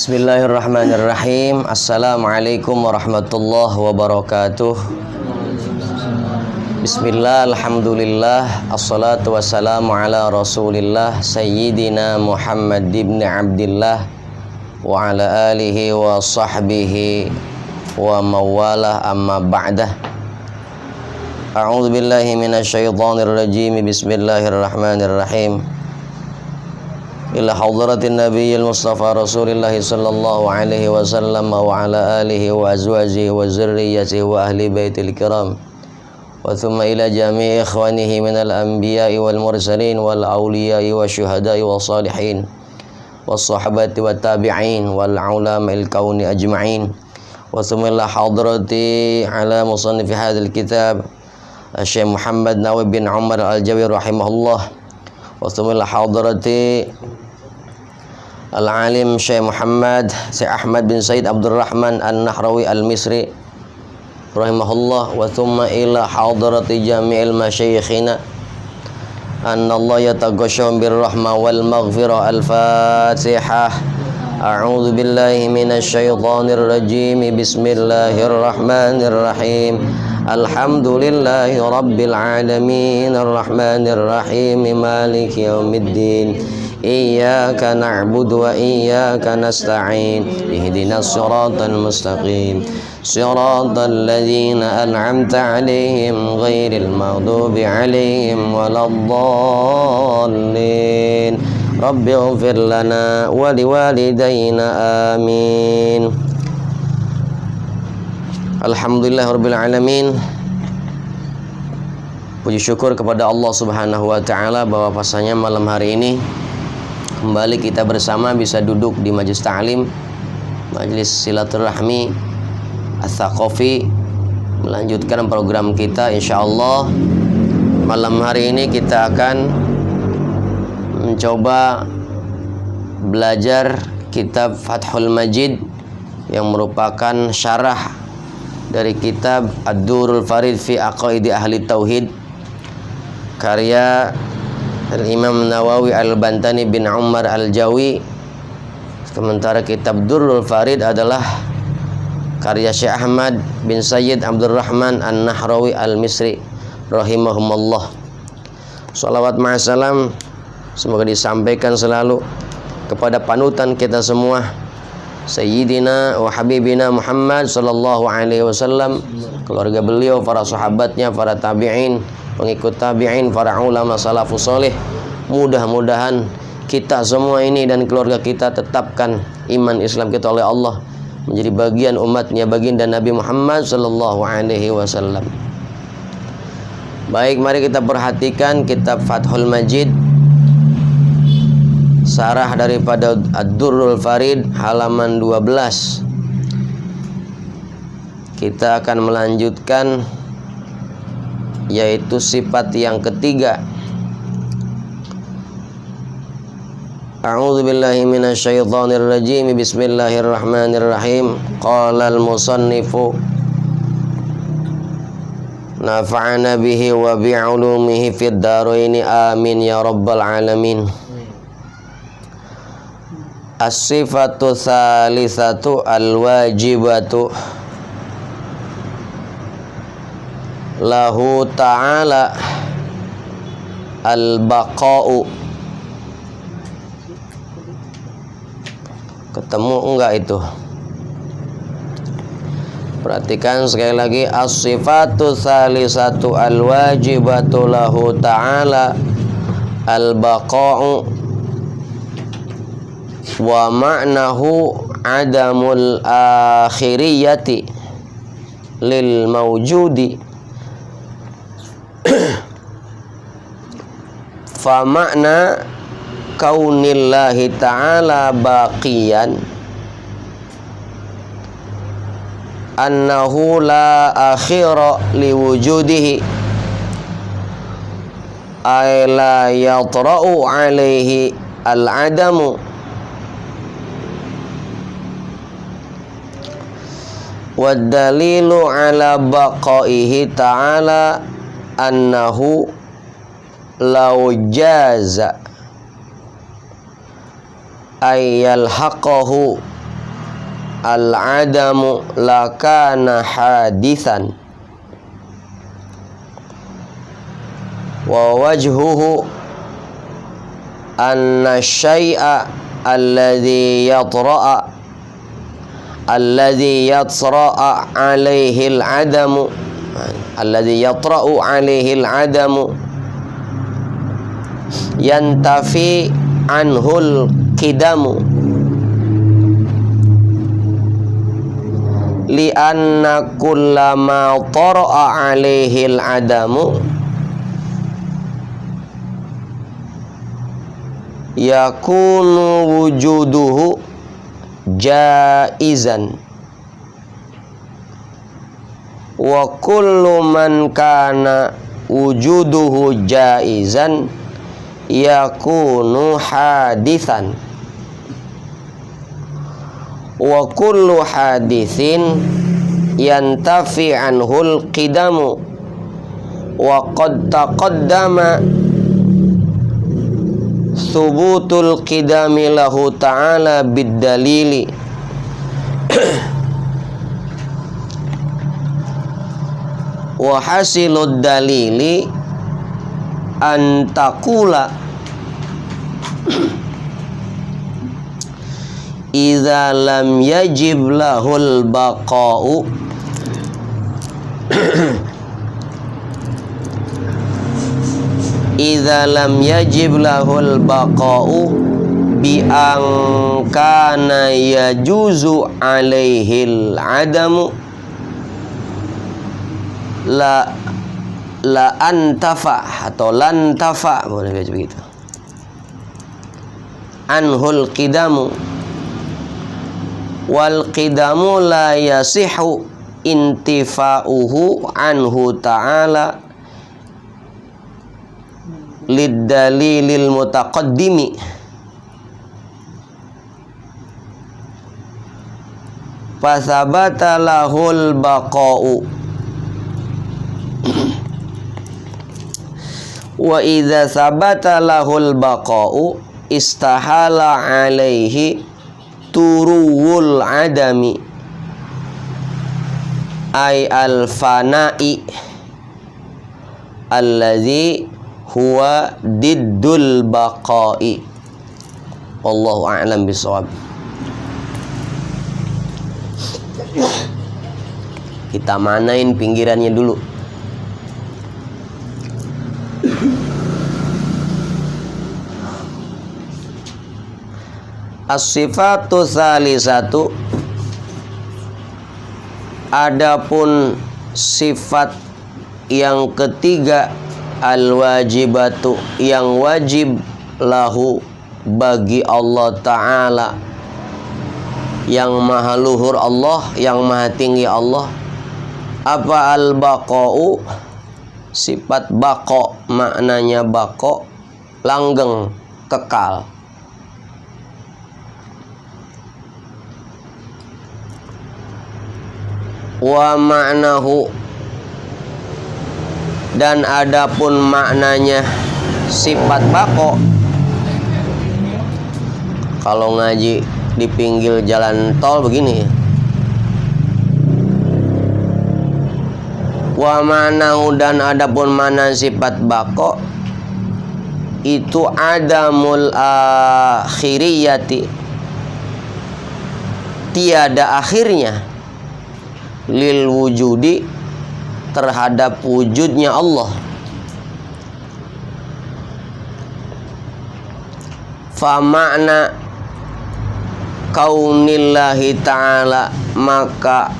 Bismillahirrahmanirrahim. Assalamualaikum warahmatullahi wabarakatuh. Bismillah, alhamdulillah, assalatu wassalamu ala rasulillah Sayyidina Muhammad ibn Abdillah wa ala alihi wa sahbihi wa mawalah, amma ba'dah. A'udzu billahi minasyaitonir rajim. Bismillahirrahmanirrahim. Ila hadratin nabiyil mustafa rasulillah sallallahu alaihi wasallam wa ala alihi wa azwajihi wa zurriyyatihi wa ahli baitil kiram wa thumma ila jami'i ikhwanihi minal anbiya'i wal mursalin wal awliya'i wa syuhada'i wa salihin was sahabati wa tabi'in wal ulama'il kauni ajma'in wa thumma ila hadrati ala musannifi hadzal kitab Syekh Muhammad Nawawi bin Umar Al-Jawi rahimahullah wa thumma ila hadrati Al-Alim Syekh Muhammad Syekh Ahmad bin Said Abdurrahman An-Nahrawi Al-Misri rahimahullah wa thumma ila hadrati jami'il masyayikhina anna Allah yataghashshahum birrahmah wal maghfirah. Al-Fatihah. A'udzu billahi minasy syaithanir rajim. Bismillahirrahmanirrahim. Alhamdulillahi rabbil alamin arrahmanir rahim maliki yaumiddin. Iyyaka na'budu wa iyyaka nasta'in. Ihdinas siratal mustaqim. Siratal ladzina an'amta 'alaihim ghairil maghdubi 'alaihim waladdallin. Rabbighfir lana wa liwalidayna amin. Alhamdulillahirabbil alamin. Puji syukur kepada Allah Subhanahu wa taala bahwa pasalnya malam hari ini kembali kita bersama bisa duduk di majelis ta'lim, majelis silaturahmi Ats-Tsaqafi, melanjutkan program kita. Insyaallah malam hari ini kita akan mencoba belajar kitab Fathul Majid yang merupakan syarah dari kitab Ad-Durrul Farid fi Aqaidi Ahli Tauhid karya Al-Imam Nawawi Al-Bantani bin Umar Al-Jawi. Sementara kitab Durrul Farid adalah karya Syekh Ahmad bin Sayyid Abdurrahman An-Nahrawi Al-Misri rahimahumullah. Shalawat ma'asalam semoga disampaikan selalu kepada panutan kita semua Sayyidina wa Habibina Muhammad sallallahu alaihi wasallam, keluarga beliau, para sahabatnya, para tabi'in, pengikut tabi'in, para ulama salafus salih. Mudah-mudahan kita semua ini dan keluarga kita tetapkan iman Islam kita oleh Allah, menjadi bagian umatnya baginda Nabi Muhammad sallallahu alaihi wasallam. Baik, mari kita perhatikan kitab Fathul Majid, sarah daripada Ad-Durrul Farid, halaman 12. Kita akan melanjutkan yaitu sifat yang ketiga. A'udzu billahi minasy syaithanir rajim. Bismillahirrahmanirrahim. Qala al-musannifu nafa'ana bihi wa bi'ulumihi fid dharaini amin ya rabbal alamin. As-sifatu tsalitsatu al-wajibatu lahu ta'ala al-baqa'u. Ketemu enggak itu? Perhatikan sekali lagi. As-sifatu tsalitsatu al-wajibatu lahu ta'ala al-baqa'u wa ma'nahu adamul akhiriyati lil mawjudi. Fa makna kaunillahi ta'ala baqiyan annahu la akhira liwujudihi ay la yatra'u alaihi al-adamu wa dalilu ala baqaihi ta'ala annahu law jaza ayyalhaqahu al-adamu lakana hadithan wa wajhuhu anna syai'a alladhi yatra'a alaihi al-adamu alladhi yatra'u alaihi al-adamu yantafi anhul qidamu li anna kullama tara'a alaihi al-adamu yakunu wujuduhu jaizan wa kullu man kana wujuduhu jaizan yakunu hadithan wa kullu hadithin yantafi anhul qidamu wa qad taqaddama thubutul qidami lahu ta'ala bid-dalili wa hasilud dalili an taqula idza lam yajib lahul baqa'u idza lam yajib lahul baqa'u bi an kana yajuzu alaihil adamu la antafa atau lantafa, boleh baca begitu, anhul qidamu wal qidamu la yasihu intifa'uhu anhu ta'ala lid dalilil mutaqaddimi fasabata lahul baqa'u wa idza sabata lahul baqa'u istahala alaihi turuwul adami ay al fana'i alladzi huwa diddul baqa'i. Wallahu a'lam bishawab. Kita manain pinggirannya dulu. As-sifatu tsalisatu, adapun sifat yang ketiga, al-wajibatu, yang wajib, lahu, bagi Allah Ta'ala, yang maha luhur Allah, yang maha tinggi Allah. Apa al-baqa'u? Sifat baqa, maknanya baqa, langgeng, kekal. Wa ma'nahu, dan adapun maknanya sifat baqo, kalau ngaji di pinggir jalan tol begini, wa ma'nahu, dan adapun makna sifat baqo itu adamul akhiriyati, tiada akhirnya, lil wujudi, terhadap wujudnya Allah. Fa makna kaunillahi ta'ala, maka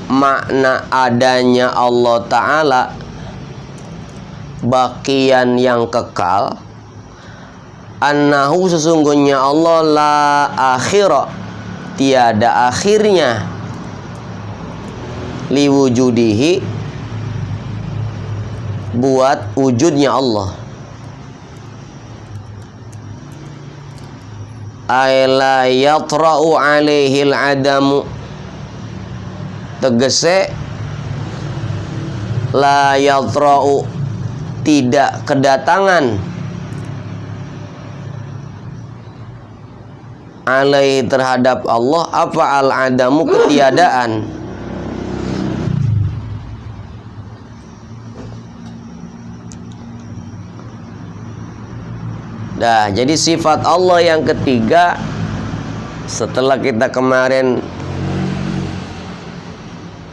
makna adanya Allah Ta'ala, baqiyan, yang kekal, annahu, sesungguhnya Allah, la akhira, tiada akhirnya, liwujudihi, buat wujudnya Allah. Ay la yatra'u alaihil adamu, tegese la yatra'u, tidak kedatangan, alaihi terhadap Allah apa al-adamu ketiadaan. Nah, jadi sifat Allah yang ketiga setelah kita kemarin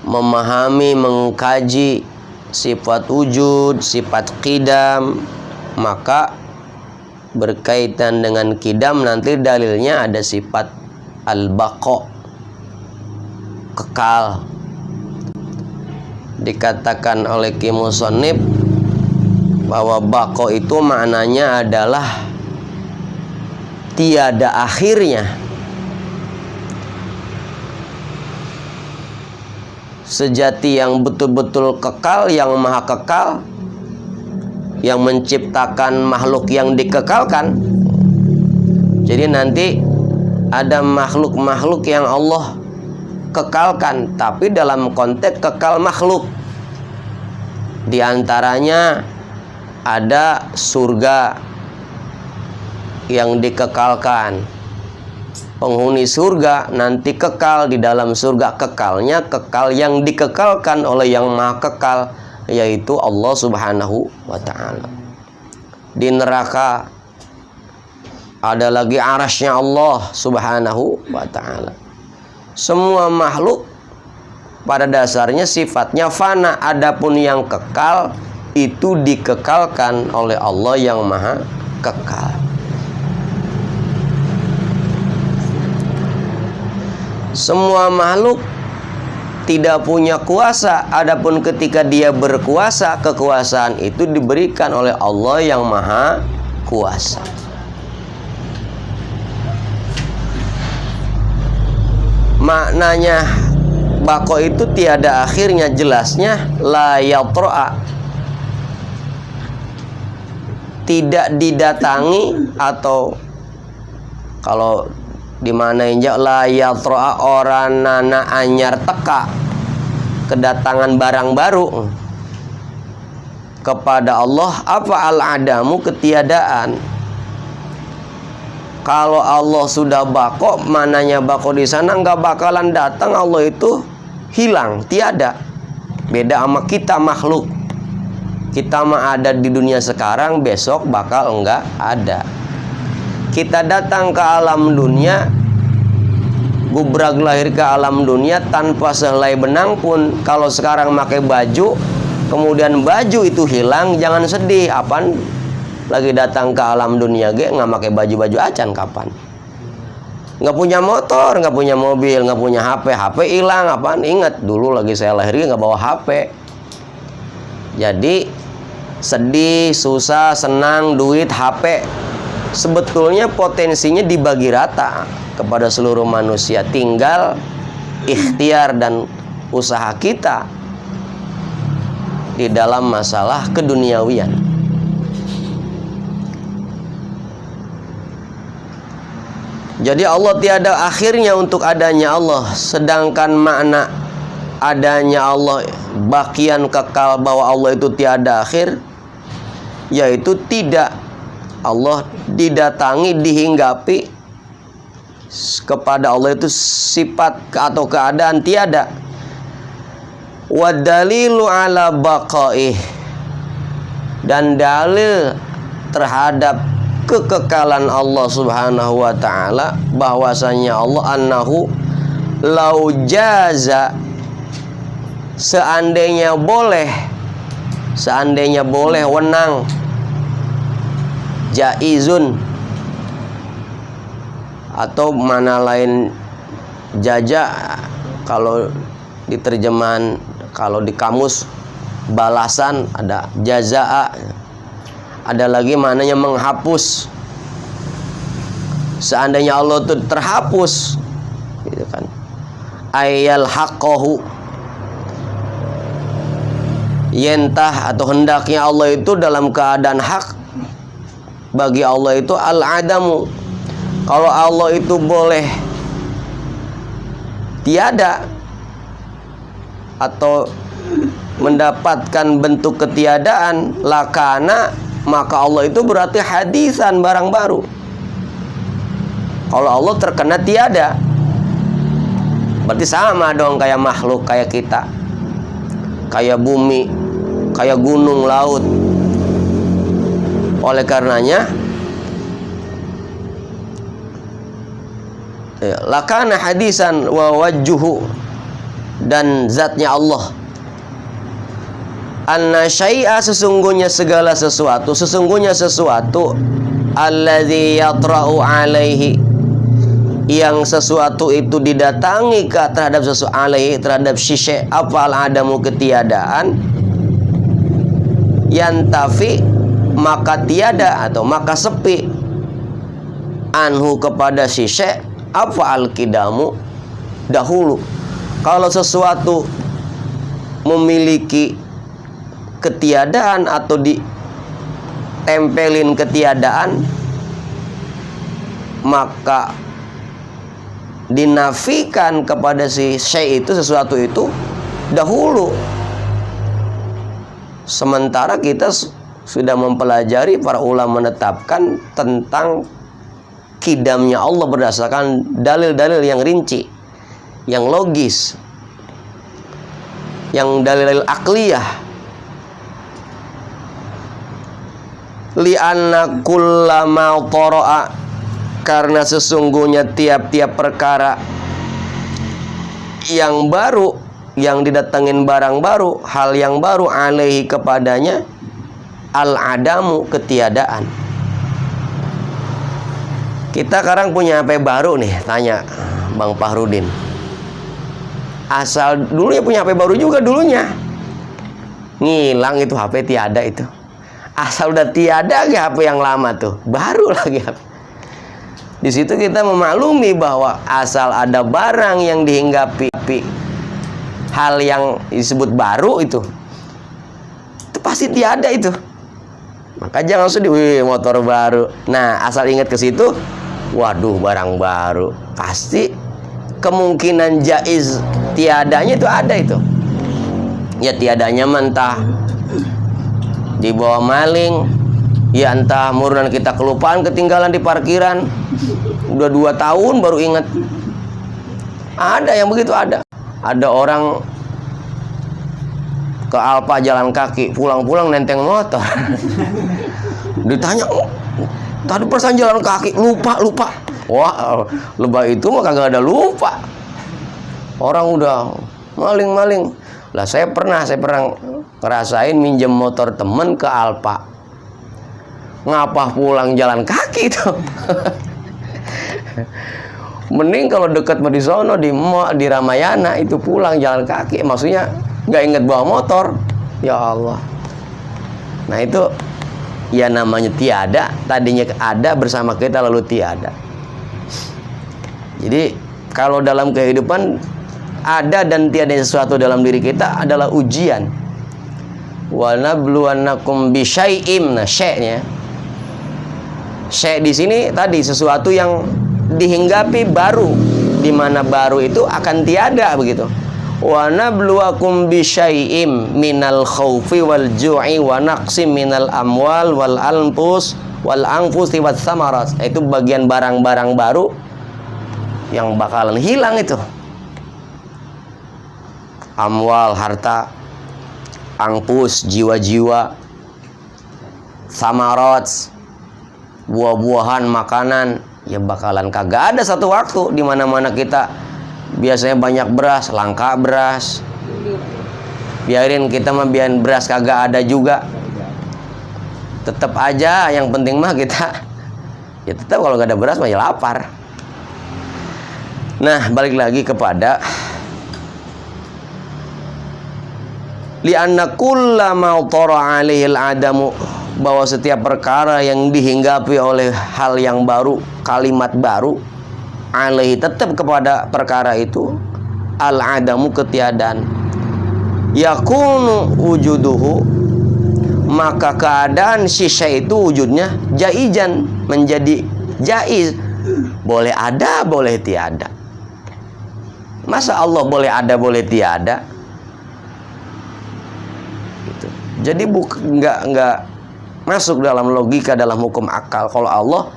memahami, mengkaji sifat wujud, sifat qidam, maka berkaitan dengan qidam nanti dalilnya ada sifat al-baqa, kekal. Dikatakan oleh Ki Musannif bahwa baqa itu maknanya adalah tiada akhirnya. Sejati yang betul-betul kekal, yang maha kekal, yang menciptakan makhluk yang dikekalkan. Jadi nanti ada makhluk-makhluk yang Allah kekalkan, tapi dalam konteks kekal makhluk. Di antaranya ada surga yang dikekalkan. Penghuni surga nanti kekal di dalam surga, kekalnya kekal yang dikekalkan oleh yang maha kekal, yaitu Allah subhanahu wa ta'ala. Di neraka ada lagi arasnya Allah subhanahu wa ta'ala. Semua makhluk pada dasarnya sifatnya fana, adapun yang kekal itu dikekalkan oleh Allah yang maha kekal. Semua makhluk tidak punya kuasa, adapun ketika dia berkuasa, kekuasaan itu diberikan oleh Allah yang maha kuasa. Maknanya baqa itu tiada akhirnya, jelasnya la yatra'a, tidak didatangi, atau kalau di mana injak la yatra'a orang nana anyar teka, kedatangan barang baru kepada Allah apa al-adamu ketiadaan. Kalau Allah sudah baqa, mananya baqa di sana nggak bakalan datang, Allah itu hilang, tiada. Beda sama kita makhluk. Kita mah ada di dunia sekarang, besok bakal enggak ada. Kita datang ke alam dunia, gubrag lahir ke alam dunia tanpa sehelai benang pun. Kalau sekarang pakai baju, kemudian baju itu hilang, jangan sedih. Apaan lagi datang ke alam dunia nggak pakai baju-baju acan, kapan? Nggak punya motor, nggak punya mobil, nggak punya HP, HP hilang, apaan? Ingat dulu lagi saya lahir nggak bawa HP. Jadi sedih, susah, senang, duit, HP sebetulnya potensinya dibagi rata kepada seluruh manusia, tinggal ikhtiar dan usaha kita di dalam masalah keduniawian. Jadi Allah tiada akhirnya untuk adanya Allah, sedangkan makna adanya Allah, bakian kekal, bahwa Allah itu tiada akhir, yaitu tidak Allah didatangi, dihinggapi. Kepada Allah itu sifat atau keadaan tiada. Wa dalilu ala baqaih, dan dalil terhadap kekekalan Allah subhanahu wa ta'ala, bahwasanya Allah annahu lau jaza, seandainya boleh wenang, jaizun, atau mana lain jaza, kalau di terjemahan, kalau di kamus balasan ada jazaa, ada lagi maknanya menghapus. Seandainya Allah itu terhapus, gitu kan, ayal haqqahu, yentah atau hendaknya Allah itu dalam keadaan hak, bagi Allah itu al-adamu. Kalau Allah itu boleh tiada atau mendapatkan bentuk ketiadaan, lakana, maka Allah itu berarti hadisan, barang baru. Kalau Allah terkena tiada, berarti sama dong kayak makhluk, kayak kita, kayak bumi, kayak gunung, laut. Oleh karenanya lakana hadisan wa wajhuhu, dan zatnya Allah, anna syai'a, sesungguhnya segala sesuatu, sesungguhnya sesuatu, alladzi yatra'u alaihi, yang sesuatu itu didatangi terhadap sesuatu, alaihi, terhadap syai', apa al-adamu, ketiadaan, yantafi, maka tiada atau maka sepi, anhu, kepada syai', apa al-kidamu, dahulu. Kalau sesuatu memiliki ketiadaan atau ditempelin ketiadaan, maka dinafikan kepada si syai' itu, sesuatu itu dahulu. Sementara kita sudah mempelajari, para ulama menetapkan tentang kidamnya Allah berdasarkan dalil-dalil yang rinci, yang logis, yang dalil-dalil akliyah. Li'anna kullama tara'a, karena sesungguhnya tiap-tiap perkara yang baru, yang didatengin barang baru, hal yang baru, alaihi, kepadanya, al-adamu, ketiadaan. Kita sekarang punya HP baru nih, tanya Bang Fahrudin, asal dulunya punya HP baru juga, dulunya ngilang itu HP, tiada itu. Asal udah tiada HP yang lama tuh, baru lagi HP. Di situ kita memaklumi bahwa asal ada barang yang dihinggapi, hal yang disebut baru itu pasti tiada itu. Maka jangan sedih, wih motor baru. Nah, asal ingat ke situ, waduh barang baru, pasti kemungkinan jaiz tiadanya itu ada itu. Ya tiadanya mentah dibawa maling, ya entah murunan kita kelupaan, ketinggalan di parkiran, udah 2 tahun baru ingat. Ada yang begitu, ada orang ke Alfa jalan kaki, pulang-pulang nenteng motor. Ditanya, tadi perasaan jalan kaki, lupa. Wah, lebah itu mah kagak ada lupa. Orang udah maling. Lah saya pernah ngerasain minjem motor temen ke Alfa. Ngapa pulang jalan kaki itu? Mending kalau dekat di sono, di Ramayana itu pulang jalan kaki, maksudnya nggak inget bawa motor. Ya Allah. Nah itu ya namanya tiada, tadinya ada bersama kita lalu tiada. Jadi kalau dalam kehidupan ada dan tiada sesuatu dalam diri kita adalah ujian. Wa nabluwannakum bisyai'im, nah syai'nya, syai' di sini tadi sesuatu yang dihinggapi baru, di mana baru itu akan tiada begitu. Wa nabluwakum bisyai'im minal khaufi wal ju'i wa naqsim minal amwal wal anfus wal anfusi was samarat. Itu bagian barang-barang baru yang bakalan hilang itu. Amwal, harta, angpus, jiwa-jiwa, samarat, buah-buahan, makanan, ya bakalan kagak ada satu waktu. Di mana-mana kita biasanya banyak beras, langka beras, biarin kita mah biarin beras kagak ada juga, tetap aja yang penting mah kita ya tetap kalau gak ada beras mah ya lapar. Nah balik lagi kepada li'anna kullama tara 'alaihil adamu, bahwa setiap perkara yang dihinggapi oleh hal yang baru, kalimat baru, alaihi, tetap kepada perkara itu, al-adamu, ketiadaan, yakunu wujuduhu, maka keadaan syai' itu wujudnya jaijan, menjadi jaiz, boleh ada boleh tiada. Masa Allah boleh ada boleh tiada? Gitu. Jadi nggak masuk dalam logika, dalam hukum akal. Kalau Allah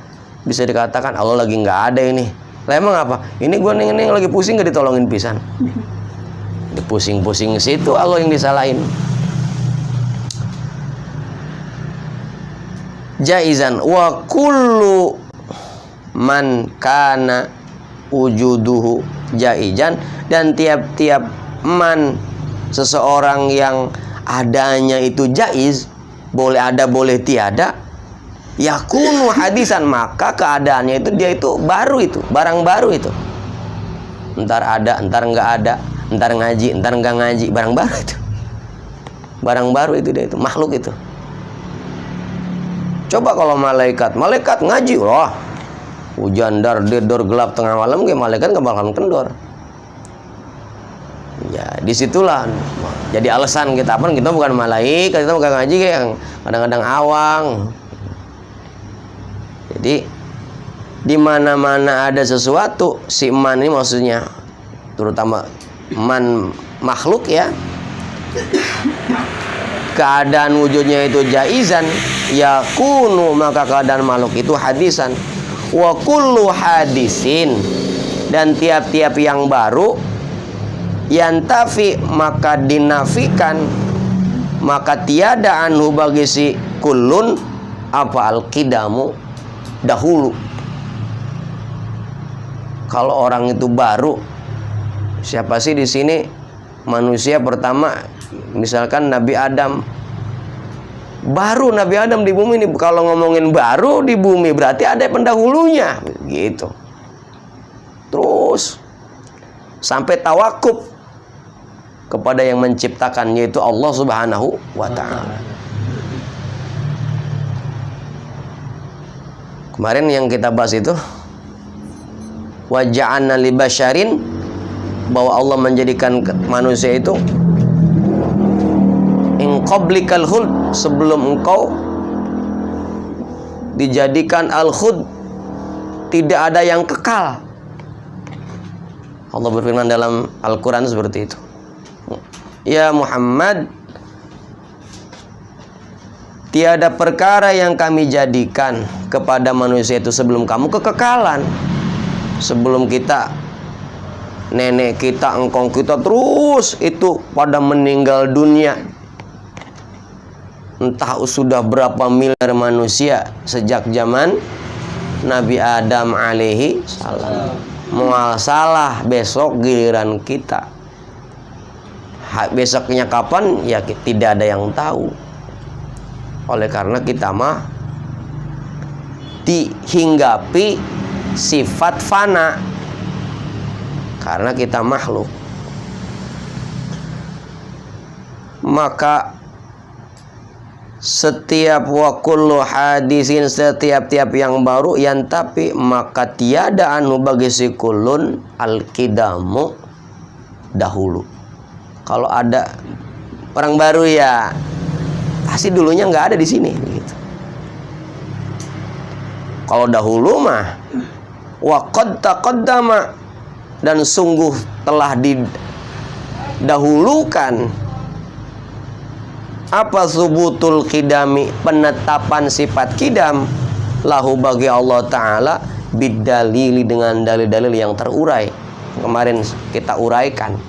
bisa dikatakan Allah lagi nggak ada ini. Lah emang apa? Ini gue nih lagi pusing gak ditolongin pisan. Pusing-pusing situ Allah yang disalahin. Jaizan wa kullu man kana wujuduhu jaizan, dan tiap-tiap man seseorang yang adanya itu jaiz, boleh ada boleh tiada, yakunu hadisan, maka keadaannya itu dia itu baru, itu barang baru itu. Entar ada, entar enggak ada, entar ngaji, entar enggak ngaji, barang baru itu. Barang baru itu dia itu, makhluk itu. Coba kalau malaikat ngaji, wah hujan dar dedor gelap tengah malam, kayak malaikat nggak bakalan kendor. Ya disitulah jadi alasan kita apa, kita bukan malaikat, kita bukan ngaji kayak yang kadang-kadang awang. Jadi di mana-mana ada sesuatu, si man ini maksudnya terutama man makhluk ya, keadaan wujudnya itu jaizan, yakunu, maka keadaan makhluk itu hadisan. Wa kullu hadisin, dan tiap-tiap yang baru, yantafi, maka dinafikan, maka tiada anhu bagi si kullun apa al-qidamu, dahulu. Kalau orang itu baru, siapa sih di sini manusia pertama? Misalkan Nabi Adam, baru Nabi Adam di bumi ini. Kalau ngomongin baru di bumi berarti ada pendahulunya gitu. Terus sampai tawakuf kepada yang menciptakan, yaitu Allah Subhanahu wa ta'ala. Kemarin yang kita bahas itu wa ja'alna li basyarin, bahwa Allah menjadikan manusia itu in qablikal khuld, sebelum engkau dijadikan al-khuld, tidak ada yang kekal. Allah berfirman dalam Al-Quran seperti itu. Ya Muhammad, tiada perkara yang kami jadikan kepada manusia itu sebelum kamu kekekalan. Sebelum kita, nenek kita, engkong kita, terus itu pada meninggal dunia. Entah sudah berapa miliar manusia sejak zaman Nabi Adam alaihi salam. Mual salah, besok giliran kita. Besoknya kapan? Ya tidak ada yang tahu. Oleh karena kita mah dihinggapi sifat fana, karena kita makhluk. Maka setiap wa kullu hadisin, setiap-tiap yang baru, yang tapi maka tiada anu bagi si kulun al-qidamu, dahulu. Kalau ada orang baru ya pasti dulunya nggak ada di sini gitu. Kalau dahulu mah wa qad taqaddama, dan sungguh telah didahulukan apa subutul qidami, penetapan sifat qidam, lahu bagi Allah Ta'ala, bidalili, dengan dalil-dalil yang terurai. Kemarin kita uraikan,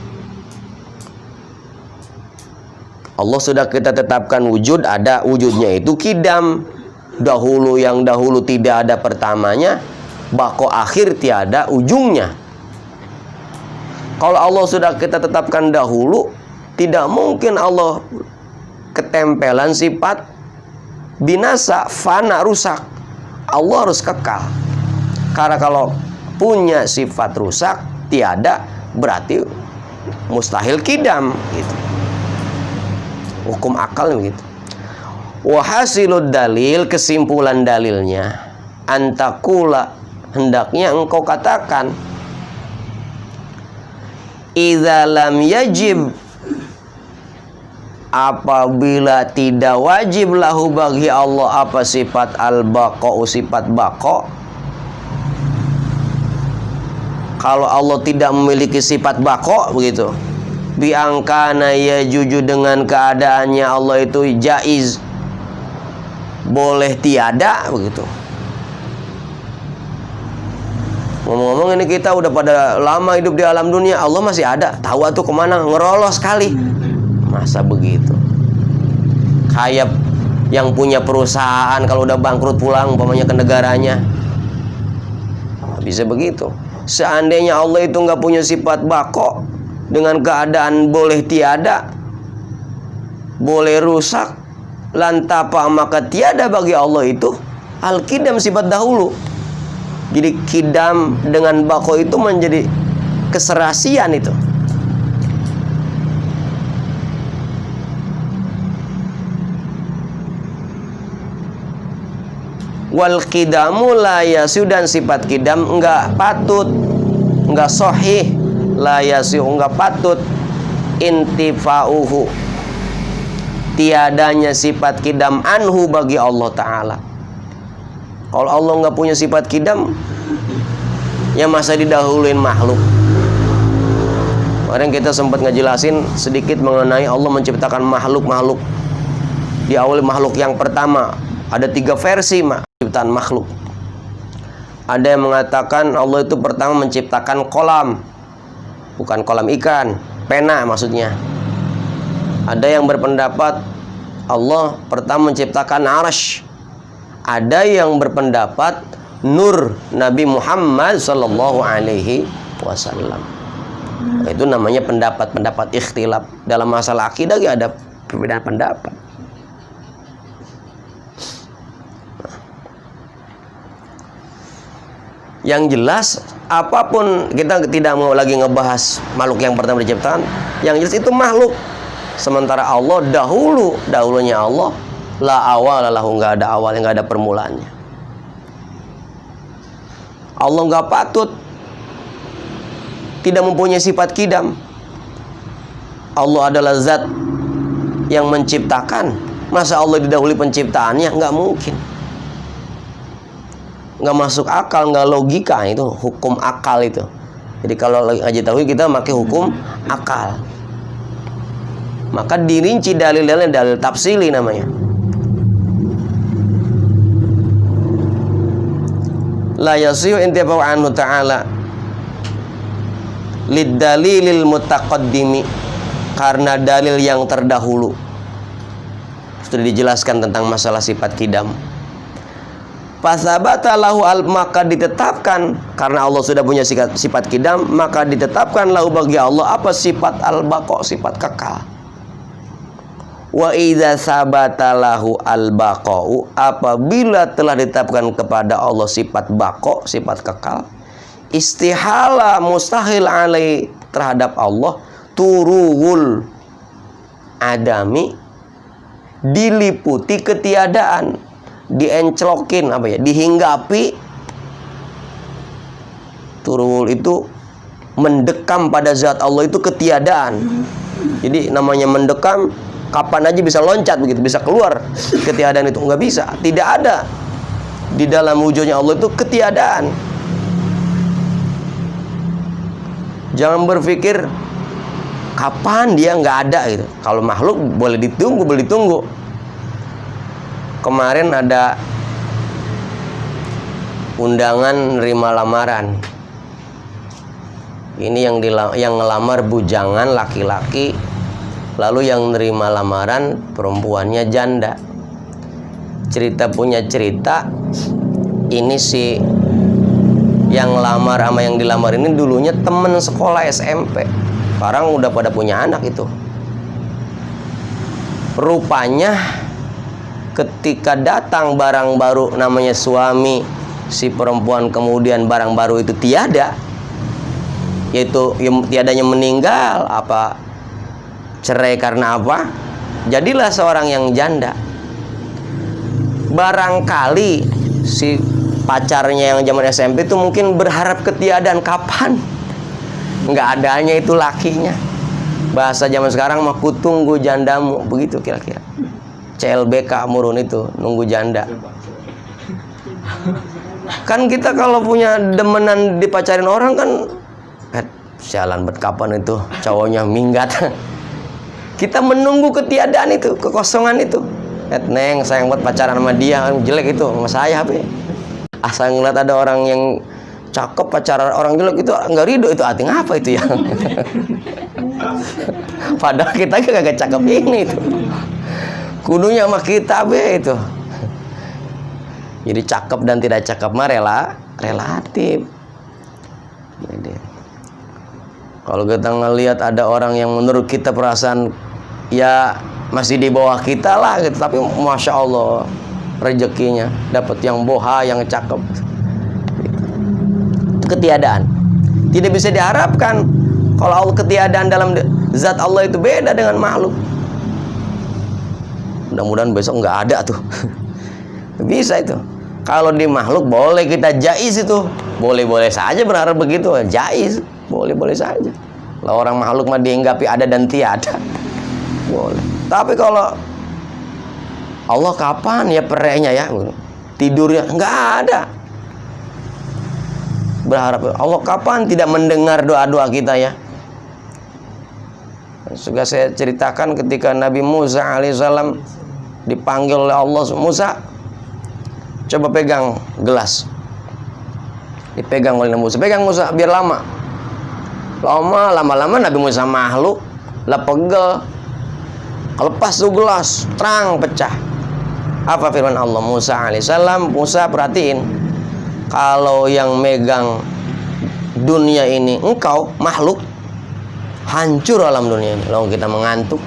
Allah sudah kita tetapkan wujud, ada wujudnya itu qidam, dahulu, yang dahulu tidak ada pertamanya, bako akhir tiada ujungnya. Kalau Allah sudah kita tetapkan dahulu, tidak mungkin Allah ketempelan sifat binasa, fana, rusak. Allah harus kekal. Karena kalau punya sifat rusak, tiada, berarti mustahil qidam gitu. Hukum akal begitu. Wahasilud dalil, kesimpulan dalilnya, antakula, hendaknya engkau katakan, idza lam yajib, apabila tidak wajib lahu bagi Allah apa sifat al-baqa'u, sifat baqa'. Kalau Allah tidak memiliki sifat baqa' begitu, biangkana yajuju, dengan keadaannya Allah itu jaiz, boleh tiada begitu. Ngomong-ngomong ini kita udah pada lama hidup di alam dunia, Allah masih ada. Tahu tuh kemana, ngerolos sekali. Masa begitu? Kayak yang punya perusahaan kalau udah bangkrut pulang umpamanya ke negaranya. Bisa begitu. Seandainya Allah itu nggak punya sifat bako, dengan keadaan boleh tiada, boleh rusak, lantapa, maka tiada bagi Allah itu al-qidam, sifat dahulu. Jadi kidam dengan bako itu menjadi keserasian itu. Wal kidamu la yasiu, dan sifat kidam enggak patut, enggak sahih, la yasiu enggak patut, intifa'uhu, tiadanya sifat kidam anhu bagi Allah Ta'ala. Kalau Allah enggak punya sifat kidam, ya masa didahuluin makhluk. Kemarin kita sempat ngejelasin sedikit mengenai Allah menciptakan makhluk-makhluk. Di awal makhluk yang pertama ada 3 versi ciptaan makhluk. Ada yang mengatakan Allah itu pertama menciptakan kolam, bukan kolam ikan, pena maksudnya. Ada yang berpendapat Allah pertama menciptakan arsy. Ada yang berpendapat nur Nabi Muhammad sallallahu alaihi wasallam. Itu namanya pendapat-pendapat ikhtilaf. Dalam masalah akidah ada perbedaan pendapat. Yang jelas, apapun, kita tidak mau lagi ngebahas makhluk yang pertama diciptakan. Yang jelas itu makhluk. Sementara Allah dahulunya Allah la awal lahu, nggak ada awal, nggak ada permulaannya. Allah nggak patut, tidak mempunyai sifat kidam. Allah adalah zat yang menciptakan. Masa Allah didahului penciptaannya? Nggak mungkin. Nggak masuk akal, nggak logika. Itu hukum akal itu. Jadi kalau ngaji tauhid kita pakai hukum akal. Maka dirinci dalil-dalilnya, dalil tafsili namanya. La yasihu intifa'u anhu ta'ala lid-dalilil mutaqaddimi, karena dalil yang terdahulu sudah dijelaskan tentang masalah sifat kidam. Fasabata lahu al, maka ditetapkan, karena Allah sudah punya sifat kidam, maka ditetapkan lahu bagi Allah apa? Sifat al-baqa, sifat kekal. Wa idza sabata lahu al-baqa'u, apabila telah ditetapkan kepada Allah sifat baqa, sifat kekal, istihala mustahil alai, terhadap Allah turuwul adami, diliputi ketiadaan, dienclokin apa ya, dihinggapi. Turul itu mendekam pada zat Allah, itu ketiadaan. Jadi namanya mendekam, kapan aja bisa loncat begitu, bisa keluar ketiadaan itu, nggak bisa, tidak ada di dalam wujudnya Allah itu ketiadaan. Jangan berpikir kapan dia nggak ada gitu. Kalau makhluk boleh ditunggu, boleh ditunggu. Kemarin ada undangan nerima lamaran. Ini yang ngelamar bujangan laki-laki, lalu yang nerima lamaran perempuannya janda. Cerita punya cerita, ini si yang ngelamar sama yang dilamar ini dulunya temen sekolah SMP. Sekarang udah pada punya anak itu. Rupanya ketika datang barang baru namanya suami si perempuan, kemudian barang baru itu tiada, yaitu tiadanya meninggal, apa cerai karena apa, jadilah seorang yang janda. Barangkali si pacarnya yang zaman SMP itu mungkin berharap ketiadaan, kapan nggak adanya itu lakinya. Bahasa zaman sekarang mah kutunggu jandamu, begitu kira-kira. CLBK murun itu, nunggu janda. Kan kita kalau punya demenan dipacarin orang kan, jalan kapan itu cowoknya minggat. Kita menunggu ketiadaan itu, kekosongan itu. Neng, sayang buat pacaran sama dia, jelek itu sama saya. Asal ngeliat ada orang yang cakep pacaran orang jelek itu nggak ridho, itu hati ngapa itu ya? Padahal kita kagak cakep ini itu. Kudunya sama kita be itu. Jadi cakep dan tidak cakep mah relatif. Jadi, kalau kita ngelihat ada orang yang menurut kita perasaan ya masih di bawah kita lah gitu, tapi masya Allah rezekinya dapat yang boha, yang cakep. Itu ketiadaan. Tidak bisa diharapkan. Kalau Allah ketiadaan dalam zat Allah itu beda dengan makhluk. Mudah-mudahan besok nggak ada tuh. Bisa itu. Kalau di makhluk boleh kita jaiz itu. Boleh-boleh saja berharap begitu. Jaiz. Boleh-boleh saja. Lah orang makhluk mah dihinggapi ada dan tiada. Boleh. Tapi kalau Allah kapan ya perenya ya? Tidurnya nggak ada. Berharap Allah kapan tidak mendengar doa-doa kita ya? Sudah saya ceritakan ketika Nabi Musa alaihissalam dipanggil oleh Allah, Musa coba pegang gelas. Dipegang oleh Musa, pegang Musa biar lama. Lama-lama Nabi Musa makhluk lah pegel. Lepas tuh gelas, terang pecah. Apa firman Allah? Musa alaihissalam, Musa perhatiin, kalau yang megang dunia ini engkau makhluk, hancur alam dunia ini. Lalu kita mengantuk,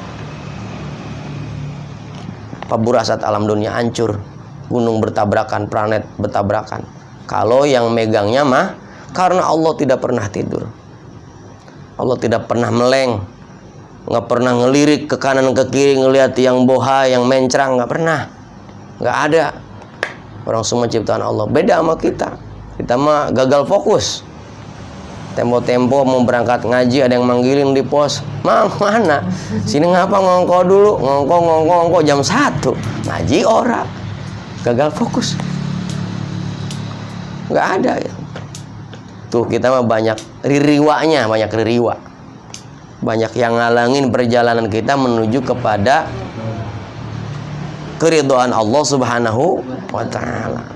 paburasat alam dunia hancur, gunung bertabrakan, planet bertabrakan. Kalau yang megangnya mah, karena Allah tidak pernah tidur, Allah tidak pernah meleng, nggak pernah ngelirik ke kanan ke kiri ngelihat yang boha, yang mencrang, nggak pernah, nggak ada. Orang semua ciptaan Allah. Beda sama kita. Kita mah gagal fokus. Tempo-tempo mau berangkat ngaji ada yang manggilin di pos. Mana? Sini ngapa ngongko dulu? Ngongko jam 1. Ngaji ora. Gagal fokus. Nggak ada ya. Tuh kita mah banyak ririwanya, banyak ririwa. Banyak yang ngalangin perjalanan kita menuju kepada keridhaan Allah Subhanahu wa ta'ala.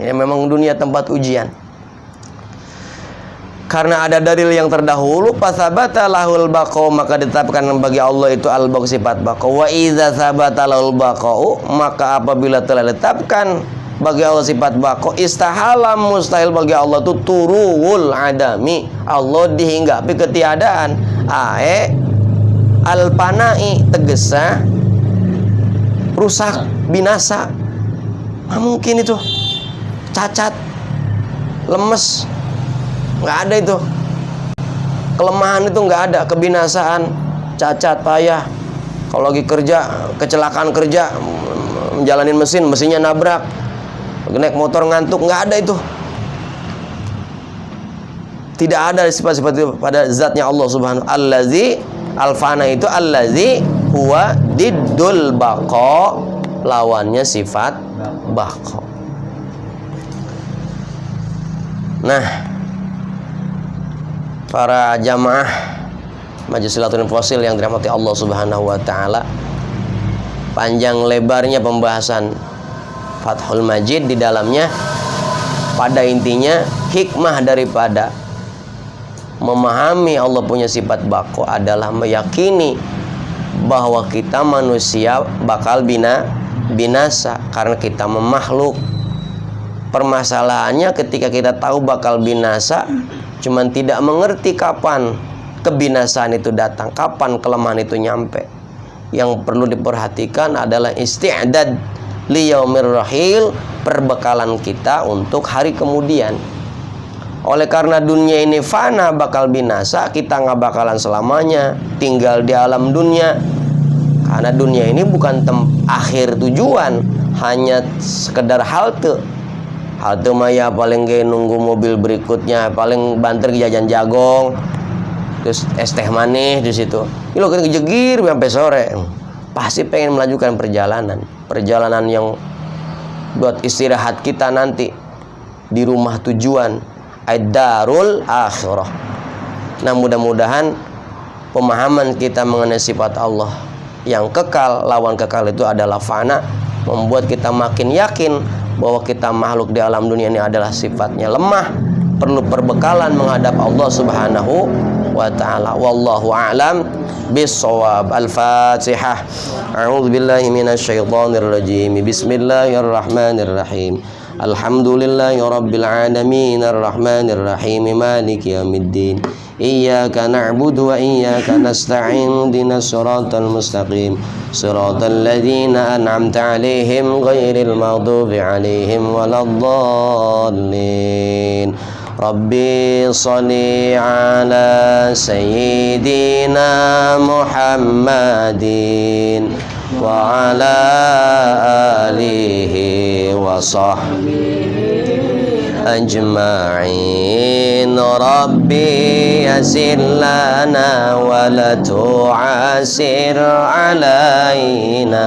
Ini memang dunia tempat ujian. Karena ada dalil yang terdahulu, fasabata lahul baqau, maka ditetapkan bagi Allah itu al-baqau, sifat baqau. Wa idza sabata lahul baqau, maka apabila telah ditetapkan bagi Allah sifat baqau, istahala mustahil bagi Allah itu turul adami, Allah dihinggapi ketiadaan. Al-panai tegesa rusak, binasa. Nah, mungkin itu cacat, lemes, nggak ada itu. Kelemahan itu nggak ada, kebinasaan, cacat, payah. Kalau lagi kerja, kecelakaan kerja, menjalanin mesinnya nabrak, naik motor ngantuk, nggak ada itu. Tidak ada sifat-sifat itu pada zatnya Allah Subhanahu. Allazi al-fana itu allazi huwa diddul baqa, lawannya sifat baqa. Nah, para jamaah Majelis Silaturahmi Fosil yang dirahmati Allah Subhanahu wa taala, panjang lebarnya pembahasan Fathul Majid di dalamnya pada intinya hikmah daripada memahami Allah punya sifat baqa adalah meyakini bahwa kita manusia bakal binasa karena kita memakhluk. Permasalahannya ketika kita tahu bakal binasa, cuman tidak mengerti kapan kebinasaan itu datang, kapan kelemahan itu nyampe. Yang perlu diperhatikan adalah isti'dad liyaumir rahil, perbekalan kita untuk hari kemudian. Oleh karena dunia ini fana, bakal binasa, kita nggak bakalan selamanya tinggal di alam dunia. Karena dunia ini bukan akhir tujuan, hanya sekedar halte. Halte maya paling gak nunggu mobil berikutnya, paling banter jajan jagong, terus es teh manis di situ. Ini lo kan kejegir sampai sore. Pasti pengen melanjutkan perjalanan yang buat istirahat kita nanti di rumah tujuan, ad-darul akhirah. Nah, mudah-mudahan pemahaman kita mengenai sifat Allah yang kekal, lawan kekal itu adalah fana, membuat kita makin yakin bahwa kita makhluk di alam dunia ini adalah sifatnya lemah, perlu perbekalan menghadap Allah Subhanahu wa taala. Wallahu a'lam bis-shawab. Al-Fatihah. A'udzubillahi minasyaitonir rajim. Bismillahirrahmanirrahim. Alhamdulillahi rabbil alamin arrahmanir rahim maliki yaumiddin. Iyyaka na'budu wa iyyaka nasta'in ihdinas siratal mustaqim siratal ladzina an'amta 'alaihim ghairil maghdubi 'alaihim waladdallin. Rabbi shalli ala sayyidina Muhammadin wa ala alihi wa sahbihi ajma'in. Rabbi yassir lana wa la tu'assir alaina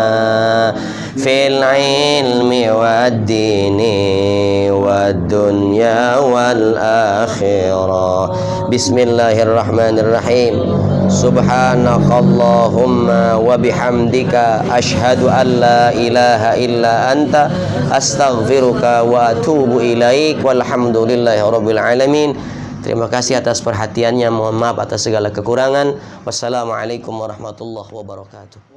fil ilmi wad dini wad dunya wal akhirah. Bismillahirrahmanirrahim. Subhanakallahumma wa bihamdika asyhadu an la ilaha illa anta astaghfiruka wa atubu ilaik. Walhamdulillahi rabbil alamin. Terima kasih atas perhatiannya. Mohon maaf atas segala kekurangan. Wassalamualaikum warahmatullahi wabarakatuh.